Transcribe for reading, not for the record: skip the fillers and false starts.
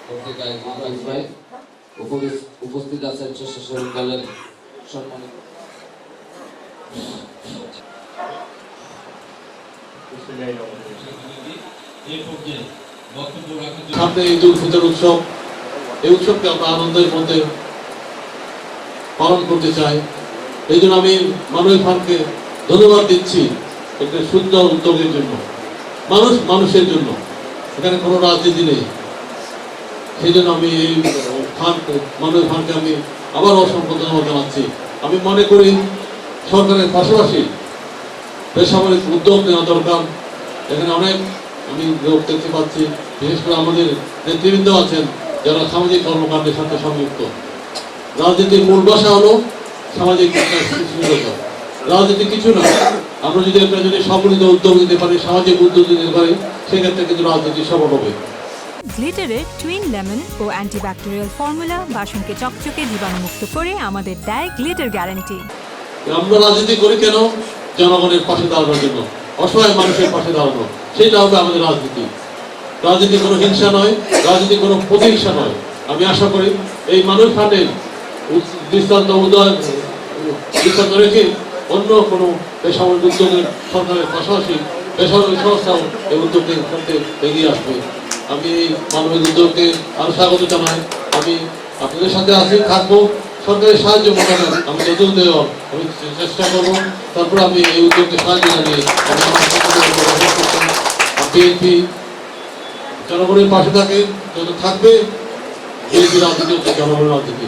পত্রিকায় ভাই উপস্থিত আছেন স্বেচ্ছাসেবক দলের সম্মানিত সামনে ঈদ উল ফিতর উৎসব, এই উৎসবকে আমরা আনন্দের মধ্যে পালন করতে চাই। এই জন্য আমি মানুষ ফানকে ধন্যবাদ দিচ্ছি একটা সুন্দর উদ্যোগের জন্য। মানুষ মানুষের জন্য, এখানে কোনো রাজনীতি নেই। সেই জন্য আমি এই মানুষ ফানকে আমি আবার অসংখ্য ধন্যবাদ জানাচ্ছি। আমি মনে করি সরকারের পাশাপাশি বেসামরিক উদ্যোগ নেওয়া দরকার। এখানে অনেক আমি লোক দেখতে পাচ্ছি, বিশেষ করে আমাদের নেতৃবৃন্দ আছেন যারা সামাজিক কর্মকাণ্ডের সাথে সংযুক্ত। রাজনীতির মূল ভাষা হলো সামাজিক সৃষ্টিশীলতা। রাজনীতি কিছু না, আমরা যদি একটা সম্মিলিত উদ্যোগ নিতে পারি, সামাজিক উদ্যোগ নিতে পারি, সেক্ষেত্রে কিন্তু রাজনীতি সফল হবে। গ্লিটারের টুইন লেমন ও অ্যান্টিব্যাকটেরিয়াল ফর্মুলা বাসনকে চকচকে জীবাণুমুক্ত করে আমাদের দেয় গ্লিটার গ্যারান্টি। আমরা রাজনীতি করি কেন? জনগণের পাশে দাঁড়ানোর জন্য, অসহায় মানুষের পাশে দাঁড়ানো। সেটা হবে আমাদের রাজনীতি। রাজনীতি কোনো হিংসা নয়, রাজনীতি কোনো প্রতিহিংসা নয়। আমি আশা করি এই মানুষ ফান্ডের দৃষ্টান্ত রেখে অন্য কোনো বেসামরিক উদ্যোগের সরকারের পাশাপাশি বেসরকারি সংস্থাও এই উদ্যোগের করতে এগিয়ে আসবে। আমি এই মানবিক উদ্যোগকে আরো স্বাগত জানাই। আমি আপনাদের সাথে আছি, থাকবো। সরকারের সাহায্য মোটামুটি আমি যতদূর দেওয়া আমি চেষ্টা করবো। তারপর আমি এই উদ্যোগকে সাহায্য জানিয়ে বিএনপি জনগণের পাশে থাকে, যত থাকবে বিএনপি রাজনীতি হচ্ছে জনগণের রাজনীতি।